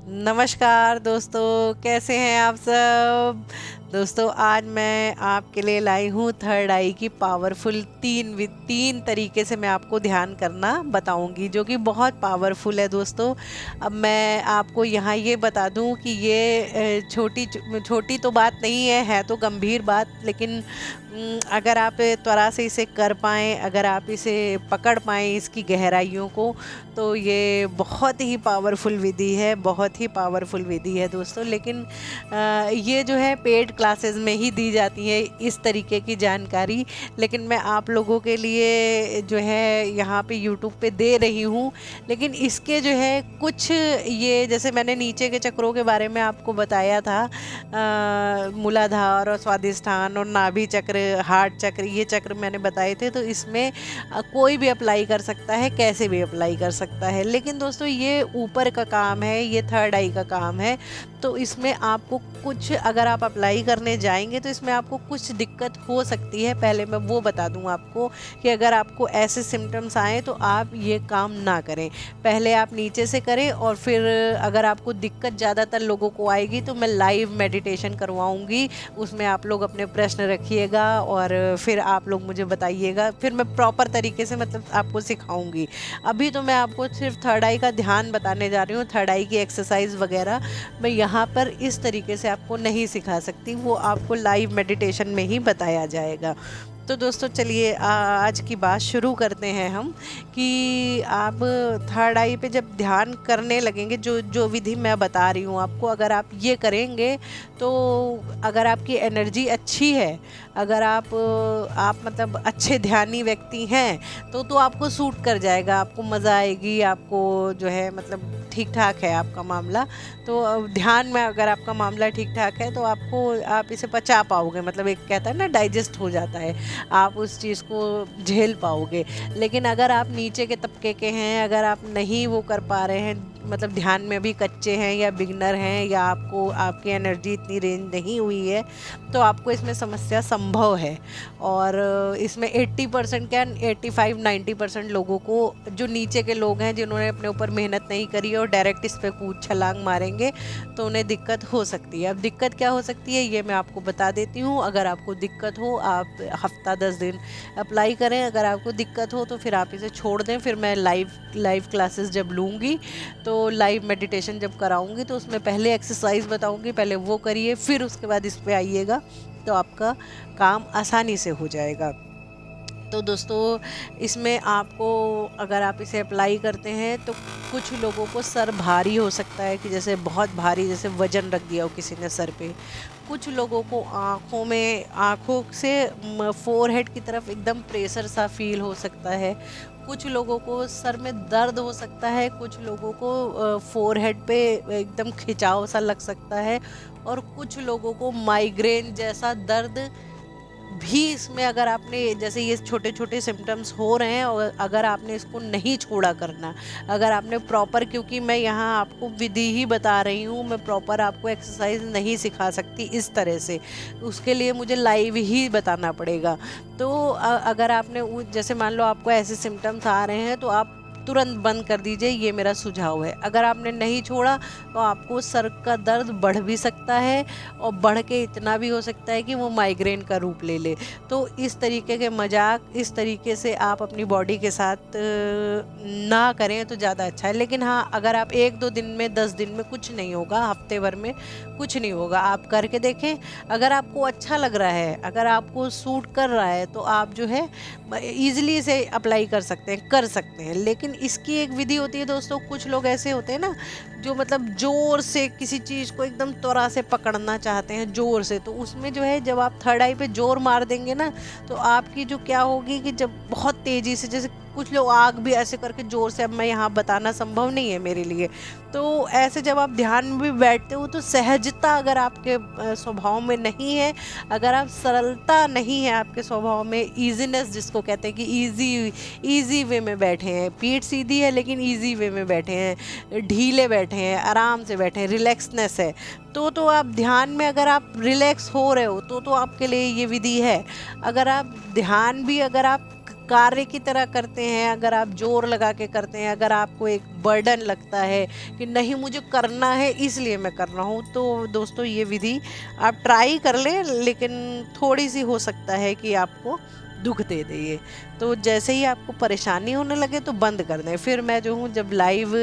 नमस्कार दोस्तों, कैसे हैं आप सब। दोस्तों आज मैं आपके लिए लाई हूँ थर्ड आई की पावरफुल तीन तरीके से मैं आपको ध्यान करना बताऊंगी, जो कि बहुत पावरफुल है दोस्तों। अब मैं आपको यहाँ ये बता दूँ कि ये छोटी छोटी तो बात नहीं है तो गंभीर बात, लेकिन अगर आप त्वरा से इसे कर पाएँ, अगर आप इसे पकड़ पाएँ इसकी गहराइयों को, तो ये बहुत ही पावरफुल विधि है, बहुत ही पावरफुल विधि है दोस्तों। लेकिन ये जो है पेड क्लासेस में ही दी जाती है इस तरीके की जानकारी, लेकिन मैं आप लोगों के लिए जो है यहाँ पे यूट्यूब पे दे रही हूँ। लेकिन इसके जो है कुछ, ये जैसे मैंने नीचे के चक्रों के बारे में आपको बताया था, मूलाधार और स्वादिष्ठान और नाभि चक्र, हार्ट चक्र, ये चक्र मैंने बताए थे। तो इसमें कोई भी अप्लाई कर सकता है, कैसे भी अप्लाई कर सकता है। लेकिन दोस्तों ये ऊपर का काम है, ये थर्ड आई का काम है। तो इसमें आपको कुछ, अगर आप अप्लाई करने जाएंगे तो इसमें आपको कुछ दिक्कत हो सकती है। पहले मैं वो बता दूं आपको कि अगर आपको ऐसे सिम्टम्स आए तो आप ये काम ना करें। पहले आप नीचे से करें और फिर अगर आपको दिक्कत ज़्यादातर लोगों को आएगी तो मैं लाइव मेडिटेशन करवाऊंगी। उसमें आप लोग अपने प्रश्न रखिएगा और फिर आप लोग मुझे बताइएगा, फिर मैं प्रॉपर तरीके से मतलब आपको सिखाऊंगी। अभी तो मैं आपको सिर्फ थर्ड आई का ध्यान बताने जा रही हूँ, थर्ड आई की एक्सरसाइज वगैरह मैं यहाँ पर इस तरीके से आपको नहीं सिखा सकती, वो आपको लाइव मेडिटेशन में ही बताया जाएगा। तो दोस्तों चलिए आज की बात शुरू करते हैं हम, कि आप थर्ड आई पे जब ध्यान करने लगेंगे, जो जो विधि मैं बता रही हूँ आपको, अगर आप ये करेंगे तो अगर आपकी एनर्जी अच्छी है, अगर आप मतलब अच्छे ध्यानी व्यक्ति हैं तो आपको सूट कर जाएगा, आपको मज़ा आएगी, आपको जो है मतलब ठीक ठाक है आपका मामला। तो ध्यान में अगर आपका मामला ठीक ठाक है तो आप इसे पचा पाओगे, मतलब एक कहता है ना डाइजेस्ट हो जाता है, आप उस चीज़ को झेल पाओगे। लेकिन अगर आप नीचे के तबके के हैं, अगर आप नहीं वो कर पा रहे हैं, मतलब ध्यान में भी कच्चे हैं या बिगनर हैं, या आपकी एनर्जी इतनी रेंज नहीं हुई है, तो आपको इसमें समस्या संभव है। और इसमें 80% क्या 85-90% लोगों को, जो नीचे के लोग हैं जिन्होंने अपने ऊपर मेहनत नहीं करी और डायरेक्ट इस पर कूद छलांग मारेंगे, तो उन्हें दिक्कत हो सकती है। अब दिक्कत क्या हो सकती है ये मैं आपको बता देती हूँ। अगर आपको दिक्कत हो, आप हफ्ता 10 दिन अप्लाई करें। अगर आपको दिक्कत हो तो फिर आप इसे छोड़ दें। फिर मैं लाइव क्लासेस जब लूँगी, तो लाइव मेडिटेशन जब कराऊंगी, तो उसमें पहले एक्सरसाइज बताऊंगी, पहले वो करिए, फिर उसके बाद इस पे आइएगा, तो आपका काम आसानी से हो जाएगा। तो दोस्तों इसमें आपको, अगर आप इसे अप्लाई करते हैं तो कुछ लोगों को सर भारी हो सकता है, कि जैसे बहुत भारी, जैसे वजन रख दिया हो किसी ने सर पे। कुछ लोगों को आँखों से फोरहेड की तरफ एकदम प्रेशर सा फील हो सकता है। कुछ लोगों को सर में दर्द हो सकता है, कुछ लोगों को फोरहेड पे एकदम खिंचाव सा लग सकता है, और कुछ लोगों को माइग्रेन जैसा दर्द भी इसमें, अगर आपने, जैसे ये छोटे छोटे सिम्टम्स हो रहे हैं और अगर आपने इसको नहीं छोड़ा करना, अगर आपने प्रॉपर, क्योंकि मैं यहाँ आपको विधि ही बता रही हूँ, मैं प्रॉपर आपको एक्सरसाइज नहीं सिखा सकती इस तरह से, उसके लिए मुझे लाइव ही बताना पड़ेगा। तो अगर आपने, जैसे मान लो आपको ऐसे सिम्टम्स आ रहे हैं, तो आप तुरंत बंद कर दीजिए, ये मेरा सुझाव है। अगर आपने नहीं छोड़ा तो आपको सर का दर्द बढ़ भी सकता है, और बढ़ के इतना भी हो सकता है कि वो माइग्रेन का रूप ले ले। तो इस तरीके के मजाक, इस तरीके से आप अपनी बॉडी के साथ ना करें तो ज़्यादा अच्छा है। लेकिन हाँ, अगर आप 1-2 दिन में, 10 दिन में कुछ नहीं होगा, हफ्ते भर में कुछ नहीं होगा, आप करके देखें। अगर आपको अच्छा लग रहा है, अगर आपको सूट कर रहा है, तो आप जो है ईजिली इसे अप्लाई कर सकते हैं। लेकिन इसकी एक विधि होती है दोस्तों, कुछ लोग ऐसे होते हैं ना जो मतलब ज़ोर से किसी चीज़ को एकदम त्वरा से पकड़ना चाहते हैं, ज़ोर से। तो उसमें जो है, जब आप थर्ड आई पे ज़ोर मार देंगे ना, तो आपकी जो क्या होगी कि जब बहुत तेज़ी से, जैसे कुछ लोग आग भी ऐसे करके ज़ोर से, अब मैं यहाँ बताना संभव नहीं है मेरे लिए, तो ऐसे जब आप ध्यान में भी बैठते हो तो सहजता अगर आपके स्वभाव में नहीं है, अगर आप सरलता नहीं है आपके स्वभाव में, ईजीनेस जिसको कहते हैं कि ईजी वे में बैठे हैं, पीठ सीधी है लेकिन ईजी वे में बैठे हैं, ढीले बैठे हैं, आराम से बैठे हैं, रिलैक्सनेस है, तो आप ध्यान में अगर आप रिलैक्स हो रहे हो तो आपके लिए ये विधि है। अगर आप ध्यान भी अगर आप कार्य की तरह करते हैं, अगर आप जोर लगा के करते हैं, अगर आपको एक बर्डन लगता है कि नहीं मुझे करना है इसलिए मैं कर रहा हूँ, तो दोस्तों ये विधि आप ट्राई कर लें, लेकिन थोड़ी सी हो सकता है कि आपको दुख दे दे ये। तो जैसे ही आपको परेशानी होने लगे तो बंद कर दें। फिर मैं जो हूँ जब लाइव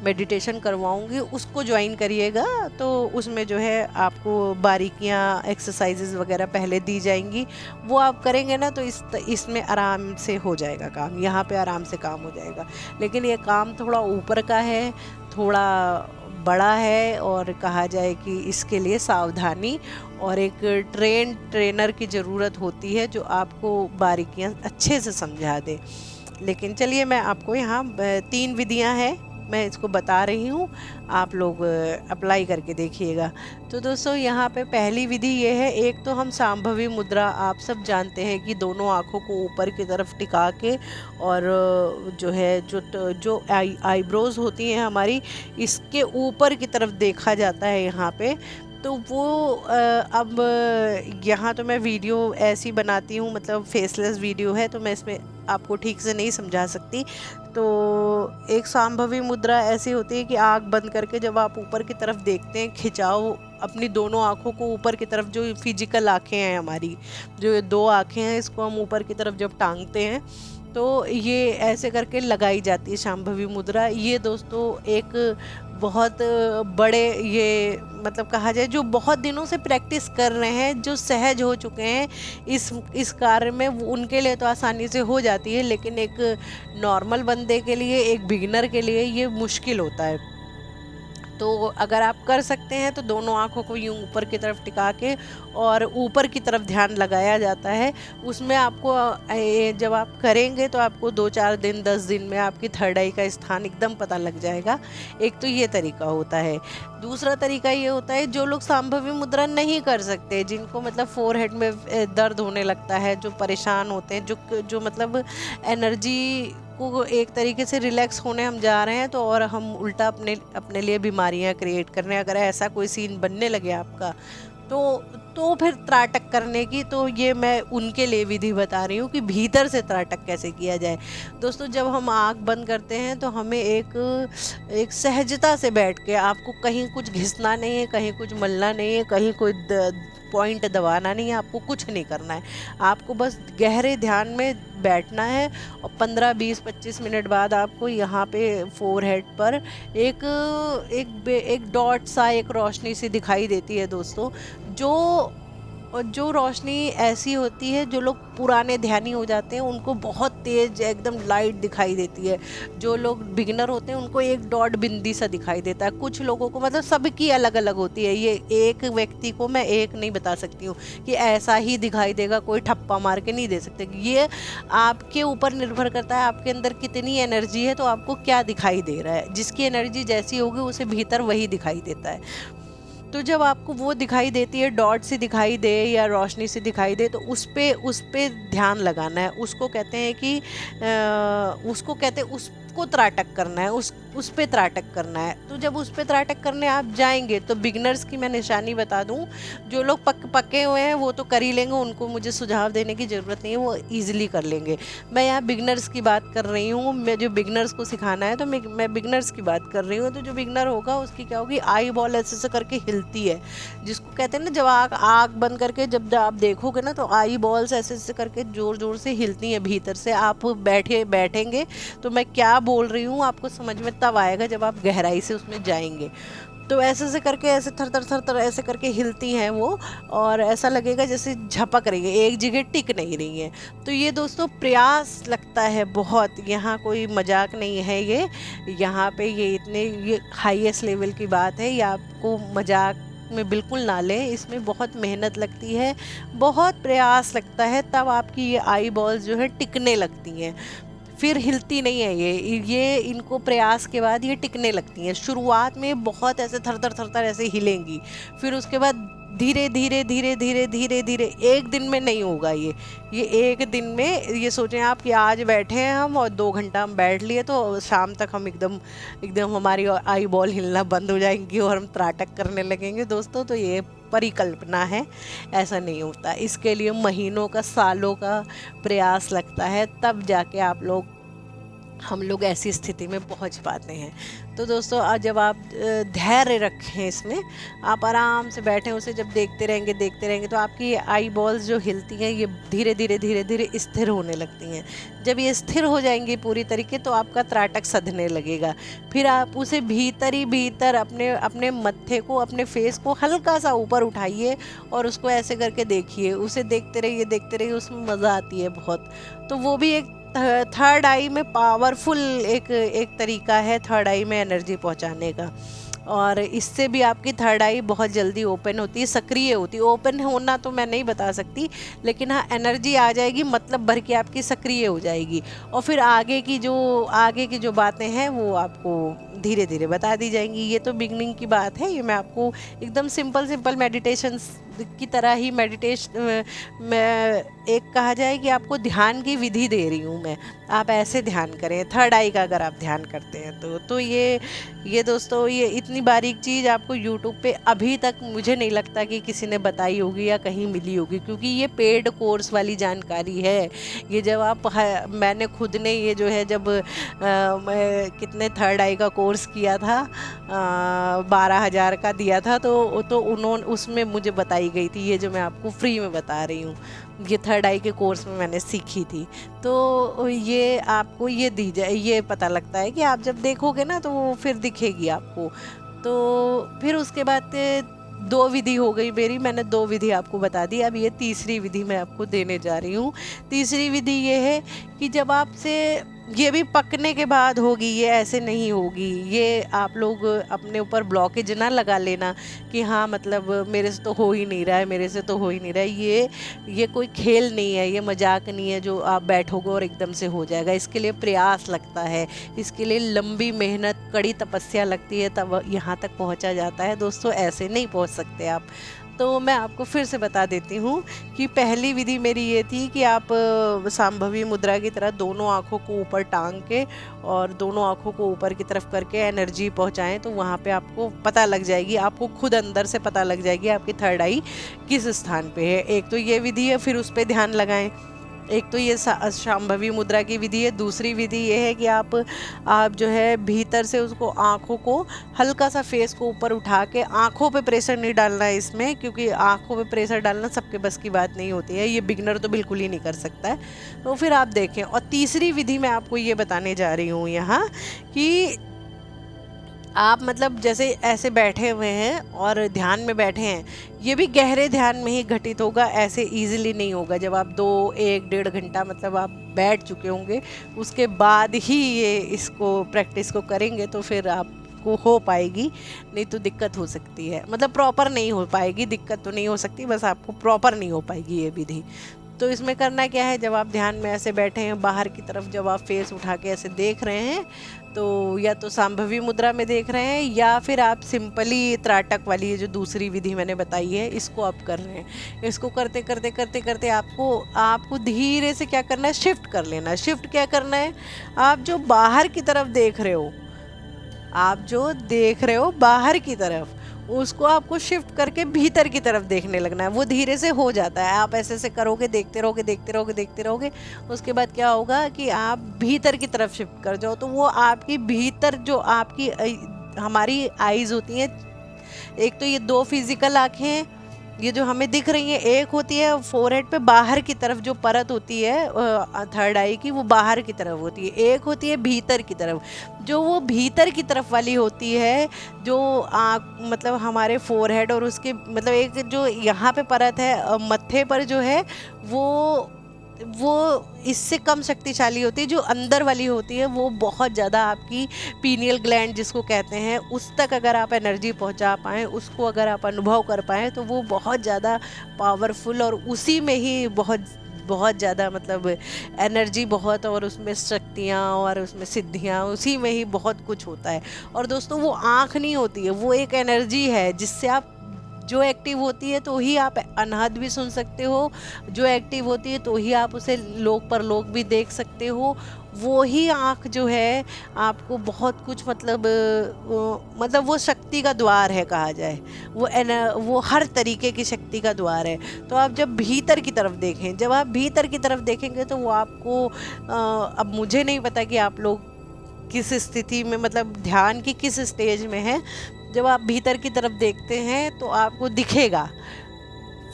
मेडिटेशन करवाऊँगी उसको ज्वाइन करिएगा, तो उसमें जो है आपको बारीकियाँ एक्सरसाइजेज वगैरह पहले दी जाएंगी, वो आप करेंगे ना तो इसमें आराम से हो जाएगा काम, यहाँ पे आराम से काम हो जाएगा। लेकिन ये काम थोड़ा ऊपर का है, थोड़ा बड़ा है, और कहा जाए कि इसके लिए सावधानी और एक ट्रेनर की ज़रूरत होती है जो आपको बारीकियां अच्छे से समझा दे। लेकिन चलिए मैं आपको यहाँ 3 विधियाँ हैं, मैं इसको बता रही हूँ, आप लोग अप्लाई करके देखिएगा। तो दोस्तों यहाँ पे पहली विधि ये है, एक तो हम सांभवी मुद्रा, आप सब जानते हैं कि दोनों आँखों को ऊपर की तरफ टिका के, और जो है जो आईब्रोज होती हैं हमारी, इसके ऊपर की तरफ देखा जाता है यहाँ पे। तो वो अब यहाँ तो मैं वीडियो ऐसी बनाती हूँ, मतलब फेसलेस वीडियो है, तो मैं इसमें आपको ठीक से नहीं समझा सकती। तो एक सांभवी मुद्रा ऐसी होती है कि आँख बंद करके जब आप ऊपर की तरफ देखते हैं, खिंचाव अपनी दोनों आँखों को ऊपर की तरफ, जो फिजिकल आँखें हैं हमारी, जो 2 आँखें हैं, इसको हम ऊपर की तरफ जब टांगते हैं तो ये ऐसे करके लगाई जाती है सांभवी मुद्रा। ये दोस्तों एक बहुत बड़े, ये मतलब कहा जाए जो बहुत दिनों से प्रैक्टिस कर रहे हैं, जो सहज हो चुके हैं इस कार्य में, उनके लिए तो आसानी से हो जाती है, लेकिन एक नॉर्मल बंदे के लिए, एक बिगिनर के लिए ये मुश्किल होता है। तो अगर आप कर सकते हैं तो दोनों आँखों को यूँ ऊपर की तरफ टिका के और ऊपर की तरफ ध्यान लगाया जाता है। उसमें आपको जब आप करेंगे तो आपको 2-4 दिन 10 दिन में आपकी थर्ड आई का स्थान एकदम पता लग जाएगा। एक तो ये तरीका होता है। दूसरा तरीका ये होता है, जो लोग सांभवी मुद्रा नहीं कर सकते, जिनको मतलब फोरहेड में दर्द होने लगता है, जो परेशान होते हैं, जो मतलब एनर्जी को एक तरीके से रिलैक्स होने हम जा रहे हैं, तो और हम उल्टा अपने लिए बीमारियां क्रिएट कर रहे हैं। अगर ऐसा कोई सीन बनने लगे आपका तो फिर त्राटक करने की, तो ये मैं उनके लिए विधि बता रही हूँ कि भीतर से त्राटक कैसे किया जाए। दोस्तों जब हम आँख बंद करते हैं तो हमें एक सहजता से बैठ के, आपको कहीं कुछ घिसना नहीं है, कहीं कुछ मलना नहीं है, कहीं कोई पॉइंट दबाना नहीं है, आपको कुछ नहीं करना है। आपको बस गहरे ध्यान में बैठना है और 15-20-25 मिनट बाद आपको यहाँ पे फोरहेड पर एक डॉट सा, एक रोशनी सी दिखाई देती है दोस्तों। जो रोशनी ऐसी होती है, जो लोग पुराने ध्यानी हो जाते हैं उनको बहुत तेज एकदम लाइट दिखाई देती है। जो लोग बिगिनर होते हैं उनको एक डॉट बिंदी सा दिखाई देता है। कुछ लोगों को, मतलब सबकी अलग अलग होती है, ये एक व्यक्ति को मैं एक नहीं बता सकती हूँ कि ऐसा ही दिखाई देगा, कोई ठप्पा मार के नहीं दे सकते। ये आपके ऊपर निर्भर करता है, आपके अंदर कितनी एनर्जी है, तो आपको क्या दिखाई दे रहा है। जिसकी एनर्जी जैसी होगी उसे भीतर वही दिखाई देता है। तो जब आपको वो दिखाई देती है, डॉट से दिखाई दे या रोशनी से दिखाई दे, तो उस पे ध्यान लगाना है। उसको कहते हैं कि उसको त्राटक करना है, उस पे त्राटक करना है। तो जब उस पे त्राटक करने आप जाएंगे तो बिगनर्स की मैं निशानी बता दूं, जो लोग पक्के हुए हैं वो तो कर ही लेंगे, उनको मुझे सुझाव देने की ज़रूरत नहीं है, वो ईजिली कर लेंगे। मैं यहाँ बिगनर्स की बात कर रही हूँ, मैं जो बिगनर्स को सिखाना है तो मैं बिगनर्स की बात कर रही हूँ। तो जो बिगनर होगा उसकी क्या होगी, आई बॉल ऐसे करके हिलती है, जिसको कहते हैं ना, जब आँख बंद करके जब आप देखोगे ना तो आई बॉल्स ऐसे करके जोर जोर से हिलती हैं भीतर से। आप बैठेंगे तो मैं क्या बोल रही हूँ आपको समझ में तब आएगा जब आप गहराई से उसमें जाएंगे। तो ऐसे करके, ऐसे थर ऐसे करके हिलती हैं वो, और ऐसा लगेगा जैसे झपक रही है, एक जगह टिक नहीं रही है। तो ये दोस्तों प्रयास लगता है बहुत, यहाँ कोई मजाक नहीं है ये। यहाँ पे ये हाईएस्ट लेवल की बात है, ये आपको मजाक में बिल्कुल ना लें। इसमें बहुत मेहनत लगती है, बहुत प्रयास लगता है, तब आपकी ये आई बॉल्स जो है टिकने लगती हैं। फिर हिलती नहीं है ये इनको प्रयास के बाद ये टिकने लगती हैं। शुरुआत में बहुत ऐसे थर ऐसे हिलेंगी, फिर उसके बाद धीरे धीरे एक दिन में नहीं होगा ये एक दिन में। ये सोचें आप कि आज बैठे हैं हम और 2 घंटा हम बैठ लिए, तो शाम तक हम एकदम हमारी आई बॉल हिलना बंद हो जाएंगी और हम त्राटक करने लगेंगे दोस्तों। तो ये परिकल्पना है, ऐसा नहीं होता। इसके लिए महीनों का, सालों का प्रयास लगता है, तब जाके हम लोग ऐसी स्थिति में पहुंच पाते हैं। तो दोस्तों, जब आप धैर्य रखें इसमें, आप आराम से बैठें, उसे जब देखते रहेंगे तो आपकी आई बॉल्स जो हिलती हैं ये धीरे धीरे स्थिर होने लगती हैं। जब ये स्थिर हो जाएंगी पूरी तरीके, तो आपका त्राटक सधने लगेगा। फिर आप उसे भीतर ही भीतर अपने मत्थे को, अपने फेस को हल्का सा ऊपर उठाइए और उसको ऐसे करके देखिए। उसे देखते रहिए, उसमें मज़ा आती है बहुत। तो वो भी एक थर्ड आई में पावरफुल एक तरीका है थर्ड आई में एनर्जी पहुंचाने का। और इससे भी आपकी थर्ड आई बहुत जल्दी ओपन होती है, सक्रिय होती है। ओपन होना तो मैं नहीं बता सकती, लेकिन हाँ, एनर्जी आ जाएगी, मतलब भर के आपकी सक्रिय हो जाएगी। और फिर आगे की जो बातें हैं वो आपको धीरे धीरे बता दी जाएंगी। ये तो बिगनिंग की बात है। ये मैं आपको एकदम सिंपल मेडिटेशन की तरह ही मैं एक कहा जाए कि आपको ध्यान की विधि दे रही हूँ मैं। आप ऐसे ध्यान करें थर्ड आई का, अगर आप ध्यान करते हैं तो ये दोस्तों, ये इतनी बारीक चीज़ आपको यूट्यूब पे अभी तक मुझे नहीं लगता कि किसी ने बताई होगी या कहीं मिली होगी, क्योंकि ये पेड कोर्स वाली जानकारी है। ये जब मैंने खुद ने ये जो है, जब मैं कितने थर्ड आई का कोर्स किया था, 12,000 का दिया था, तो उन्होंने उसमें मुझे बताई गई थी, ये जो मैं आपको फ्री में बता रही हूँ, ये थर्ड आई के कोर्स में मैंने सीखी थी। तो ये आपको ये पता लगता है कि आप जब देखोगे ना, तो वो फिर दिखेगी आपको। तो फिर उसके बाद 2 विधि हो गई मेरी, मैंने 2 विधि आपको बता दी। अब ये तीसरी विधि मैं आपको देने जा रही हूँ। तीसरी विधि ये है कि जब आपसे ये भी पकने के बाद होगी, ये ऐसे नहीं होगी। ये आप लोग अपने ऊपर ब्लॉकेज ना लगा लेना कि हाँ, मतलब मेरे से तो हो ही नहीं रहा है, ये कोई खेल नहीं है, ये मजाक नहीं है जो आप बैठोगे और एकदम से हो जाएगा। इसके लिए प्रयास लगता है, इसके लिए लंबी मेहनत, कड़ी तपस्या लगती है, तब यहाँ तक पहुँचा जाता है। दोस्तों, ऐसे नहीं पहुँच सकते आप। तो मैं आपको फिर से बता देती हूँ कि पहली विधि मेरी ये थी कि आप सांभवी मुद्रा की तरह दोनों आँखों को ऊपर टांग के और दोनों आँखों को ऊपर की तरफ करके एनर्जी पहुँचाएं, तो वहाँ पे आपको पता लग जाएगी, आपको खुद अंदर से पता लग जाएगी आपकी थर्ड आई किस स्थान पे है। एक तो ये विधि है, फिर उस पर ध्यान लगाएं। एक तो ये शांभवी मुद्रा की विधि है। दूसरी विधि ये है कि आप जो है भीतर से उसको, आँखों को हल्का सा, फेस को ऊपर उठा के, आँखों पे प्रेशर नहीं डालना है इसमें, क्योंकि आँखों पे प्रेशर डालना सबके बस की बात नहीं होती है, ये बिगनर तो बिल्कुल ही नहीं कर सकता है। तो फिर आप देखें। और तीसरी विधि मैं आपको ये बताने जा रही हूँ यहाँ कि आप मतलब जैसे ऐसे बैठे हुए हैं और ध्यान में बैठे हैं, ये भी गहरे ध्यान में ही घटित होगा, ऐसे इजीली नहीं होगा। जब आप 1-1.5 घंटा मतलब आप बैठ चुके होंगे, उसके बाद ही ये इसको प्रैक्टिस को करेंगे, तो फिर आपको हो पाएगी। नहीं तो दिक्कत हो सकती है, मतलब प्रॉपर नहीं हो पाएगी। दिक्कत तो नहीं हो सकती, बस आपको प्रॉपर नहीं हो पाएगी ये विधि। तो इसमें करना क्या है, जब आप ध्यान में ऐसे बैठे हैं, बाहर की तरफ जब आप फेस उठा के ऐसे देख रहे हैं, तो या तो सांभवी मुद्रा में देख रहे हैं, या फिर आप सिंपली त्राटक वाली ये जो दूसरी विधि मैंने बताई है, इसको आप कर रहे हैं। इसको करते करते करते करते आपको धीरे से क्या करना है, शिफ्ट कर लेना है। शिफ्ट क्या करना है, आप जो बाहर की तरफ देख रहे हो, बाहर की तरफ, उसको आपको शिफ्ट करके भीतर की तरफ देखने लगना है। वो धीरे से हो जाता है, आप ऐसे करोगे, देखते रहोगे। उसके बाद क्या होगा कि आप भीतर की तरफ शिफ्ट कर जाओ, तो वो आपकी भीतर जो आपकी हमारी आईज होती हैं, एक तो ये 2 फिजिकल आँखें ये जो हमें दिख रही हैं, एक होती है फोरहेड पे बाहर की तरफ जो परत होती है थर्ड आई की, वो बाहर की तरफ होती है। एक होती है भीतर की तरफ, जो वो भीतर की तरफ वाली होती है, जो मतलब हमारे फोरहेड और उसके मतलब एक जो यहाँ पे परत है मत्थे पर जो है, वो इससे कम शक्तिशाली होती है। जो अंदर वाली होती है वो बहुत ज़्यादा आपकी पीनियल ग्लैंड जिसको कहते हैं, उस तक अगर आप एनर्जी पहुंचा पाएँ, उसको अगर आप अनुभव कर पाएँ, तो वो बहुत ज़्यादा पावरफुल, और उसी में ही बहुत ज़्यादा मतलब एनर्जी बहुत, और उसमें शक्तियाँ और उसमें सिद्धियाँ, उसी में ही बहुत कुछ होता है। और दोस्तों, वो आँख नहीं होती है, वो एक एनर्जी है जिससे आप जो एक्टिव होती है तो ही आप अनहद भी सुन सकते हो, जो एक्टिव होती है तो ही आप उसे लोक परलोक भी देख सकते हो। वो ही आँख जो है आपको बहुत कुछ मतलब वो शक्ति का द्वार है कहा जाए, वो हर तरीके की शक्ति का द्वार है। तो आप जब भीतर की तरफ देखें, जब आप भीतर की तरफ देखेंगे तो वो आपको अब मुझे नहीं पता कि आप लोग किस स्थिति में, मतलब ध्यान की किस स्टेज में है। जब आप भीतर की तरफ देखते हैं तो आपको दिखेगा,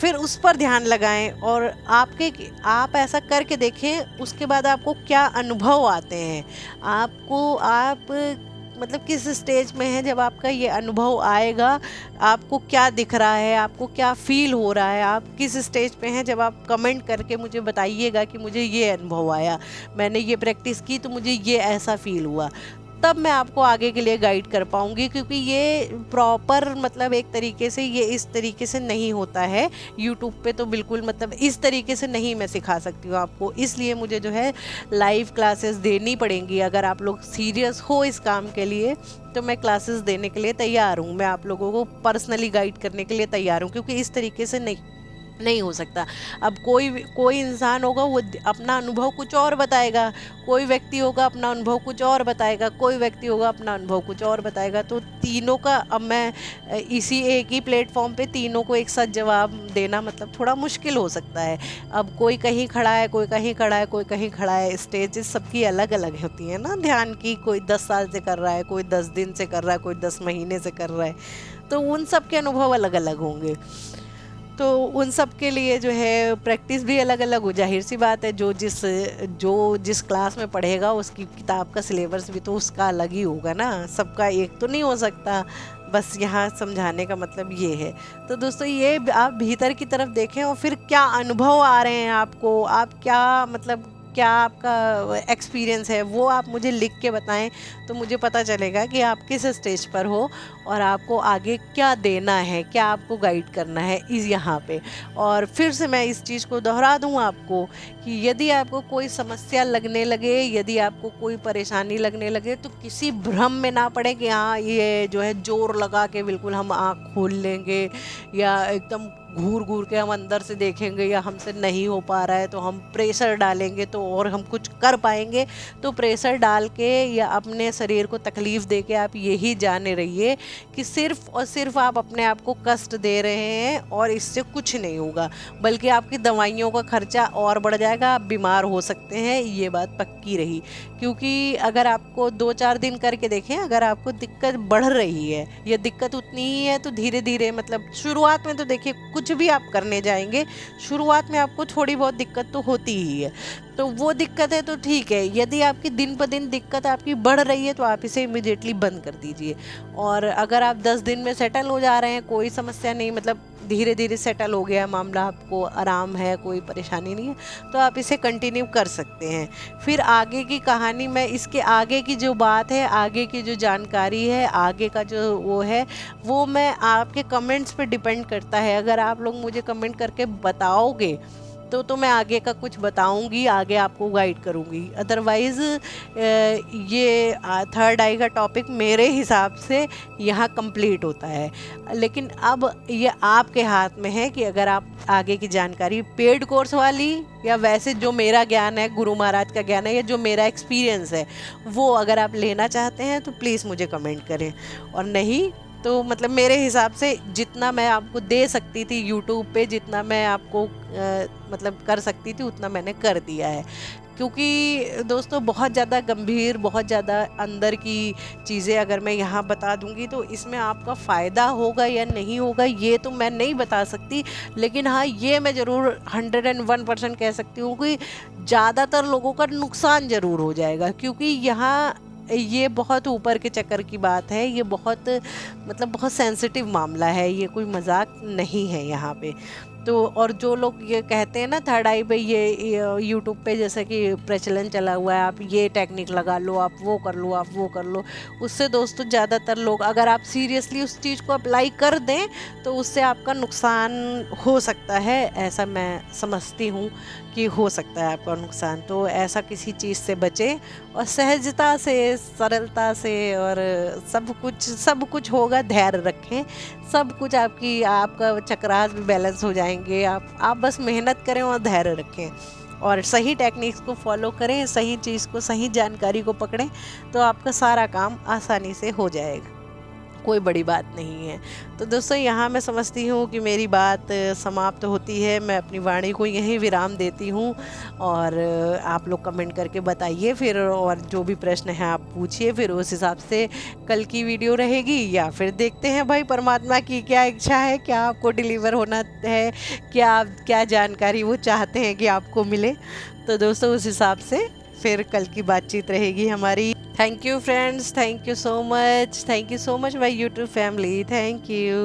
फिर उस पर ध्यान लगाएं और आप ऐसा करके देखें, उसके बाद आपको क्या अनुभव आते हैं, आप मतलब किस स्टेज में है, जब आपका ये अनुभव आएगा आपको क्या दिख रहा है, आपको क्या फील हो रहा है, आप किस स्टेज पे हैं, जब आप कमेंट करके मुझे बताइएगा कि मुझे ये अनुभव आया, मैंने ये प्रैक्टिस की तो मुझे ये ऐसा फील हुआ, तब मैं आपको आगे के लिए गाइड कर पाऊँगी। क्योंकि ये प्रॉपर मतलब एक तरीके से ये इस तरीके से नहीं होता है यूट्यूब पे, तो बिल्कुल मतलब इस तरीके से नहीं मैं सिखा सकती हूँ आपको, इसलिए मुझे जो है लाइव क्लासेस देनी पड़ेंगी। अगर आप लोग सीरियस हो इस काम के लिए तो मैं क्लासेस देने के लिए तैयार हूँ, मैं आप लोगों को पर्सनली गाइड करने के लिए तैयार हूँ, क्योंकि इस तरीके से नहीं हो सकता। अब कोई इंसान होगा वो अपना अनुभव कुछ और बताएगा, कोई व्यक्ति होगा अपना अनुभव कुछ और बताएगा, कोई व्यक्ति होगा अपना अनुभव कुछ और बताएगा, तो तीनों का अब मैं इसी एक ही प्लेटफॉर्म पे तीनों को एक साथ जवाब देना मतलब थोड़ा मुश्किल हो सकता है। अब कोई कहीं खड़ा है, कोई कहीं खड़ा है, कोई कहीं खड़ा है, स्टेजेस सबकी अलग अलग होती है ना ध्यान की, कोई 10 साल से कर रहा है, कोई 10 दिन से कर रहा है, कोई 10 महीने से कर रहा है, तो उन सब के अनुभव अलग अलग होंगे। तो उन सब के लिए जो है प्रैक्टिस भी अलग अलग हो, जाहिर सी बात है, जो जिस क्लास में पढ़ेगा उसकी किताब का सिलेबस भी तो उसका अलग ही होगा ना, सबका एक तो नहीं हो सकता। बस यहाँ समझाने का मतलब ये है। तो दोस्तों ये आप भीतर की तरफ देखें और फिर क्या अनुभव आ रहे हैं आपको, आप क्या आपका एक्सपीरियंस है वो आप मुझे लिख के बताएं, तो मुझे पता चलेगा कि आप किस स्टेज पर हो और आपको आगे क्या देना है, क्या आपको गाइड करना है इस यहाँ पे। और फिर से मैं इस चीज़ को दोहरा दूँ आपको कि यदि आपको कोई समस्या लगने लगे, यदि आपको कोई परेशानी लगने लगे, तो किसी भ्रम में ना पड़े कि हाँ ये जो है जोर लगा के बिल्कुल हम आँख खोल लेंगे या एकदम घूर घूर के हम अंदर से देखेंगे या हमसे नहीं हो पा रहा है तो हम प्रेशर डालेंगे तो और हम कुछ कर पाएंगे। तो प्रेशर डाल के या अपने शरीर को तकलीफ़ दे के आप यही जाने रहिए कि सिर्फ़ और सिर्फ आप अपने आप को कष्ट दे रहे हैं और इससे कुछ नहीं होगा, बल्कि आपकी दवाइयों का खर्चा और बढ़ जाएगा, आप बीमार हो सकते हैं, ये बात पक्की रही। क्योंकि अगर आपको 2-4 दिन करके देखें, अगर आपको दिक्कत बढ़ रही है या दिक्कत उतनी ही है तो धीरे धीरे मतलब शुरुआत में तो देखिए कुछ भी आप करने जाएंगे शुरुआत में आपको थोड़ी बहुत दिक्कत तो होती ही है, तो वो दिक्कत है तो ठीक है। यदि आपकी दिन पर दिन दिक्कत आपकी बढ़ रही है तो आप इसे इमिडिएटली बंद कर दीजिए। और अगर आप 10 दिन में सेटल हो जा रहे हैं, कोई समस्या नहीं, मतलब धीरे धीरे सेटल हो गया मामला, आपको आराम है, कोई परेशानी नहीं है, तो आप इसे कंटिन्यू कर सकते हैं। फिर आगे की कहानी, मैं इसके आगे की जो बात है, आगे की जो जानकारी है, आगे का जो वो है, वो मैं आपके कमेंट्स पे डिपेंड करता है। अगर आप लोग मुझे कमेंट करके बताओगे तो मैं आगे का कुछ बताऊंगी, आगे आपको गाइड करूंगी। अदरवाइज़ ये थर्ड आई का टॉपिक मेरे हिसाब से यहाँ कंप्लीट होता है। लेकिन अब ये आपके हाथ में है कि अगर आप आगे की जानकारी पेड कोर्स वाली या वैसे जो मेरा ज्ञान है, गुरु महाराज का ज्ञान है, या जो मेरा एक्सपीरियंस है, वो अगर आप लेना चाहते हैं तो प्लीज़ मुझे कमेंट करें। और नहीं तो मतलब मेरे हिसाब से जितना मैं आपको दे सकती थी यूट्यूब पे, जितना मैं आपको मतलब कर सकती थी उतना मैंने कर दिया है। क्योंकि दोस्तों बहुत ज़्यादा गंभीर, बहुत ज़्यादा अंदर की चीज़ें अगर मैं यहाँ बता दूँगी तो इसमें आपका फ़ायदा होगा या नहीं होगा ये तो मैं नहीं बता सकती। लेकिन हाँ, ये मैं ज़रूर 101% कह सकती हूँ कि ज़्यादातर लोगों का नुकसान ज़रूर हो जाएगा। क्योंकि यहाँ ये बहुत ऊपर के चक्कर की बात है, ये बहुत मतलब बहुत सेंसिटिव मामला है, ये कोई मजाक नहीं है यहाँ पे। तो और जो लोग ये कहते हैं ना थर्ड आई पे, ये यूट्यूब पे जैसे कि प्रचलन चला हुआ है, आप ये टेक्निक लगा लो, आप वो कर लो, आप वो कर लो, उससे दोस्तों ज़्यादातर लोग, अगर आप सीरियसली उस चीज़ को अप्लाई कर दें तो उससे आपका नुकसान हो सकता है, ऐसा मैं समझती हूँ कि हो सकता है आपका नुकसान। तो ऐसा किसी चीज़ से बचें और सहजता से, सरलता से, और सब कुछ होगा, धैर्य रखें, सब कुछ आपका चक्रास भी बैलेंस हो जाएंगे। आप बस मेहनत करें और धैर्य रखें और सही टेक्निक्स को फॉलो करें, सही चीज़ को, सही जानकारी को पकड़ें, तो आपका सारा काम आसानी से हो जाएगा, कोई बड़ी बात नहीं है। तो दोस्तों यहाँ मैं समझती हूँ कि मेरी बात समाप्त होती है, मैं अपनी वाणी को यहीं विराम देती हूँ। और आप लोग कमेंट करके बताइए फिर, और जो भी प्रश्न है आप पूछिए, फिर उस हिसाब से कल की वीडियो रहेगी, या फिर देखते हैं भाई परमात्मा की क्या इच्छा है, क्या आपको डिलीवर होना है, क्या जानकारी वो चाहते हैं कि आपको मिले। तो दोस्तों उस हिसाब से फिर कल की बातचीत रहेगी हमारी। Thank you friends, thank you so much, thank you so much my YouTube family, thank you.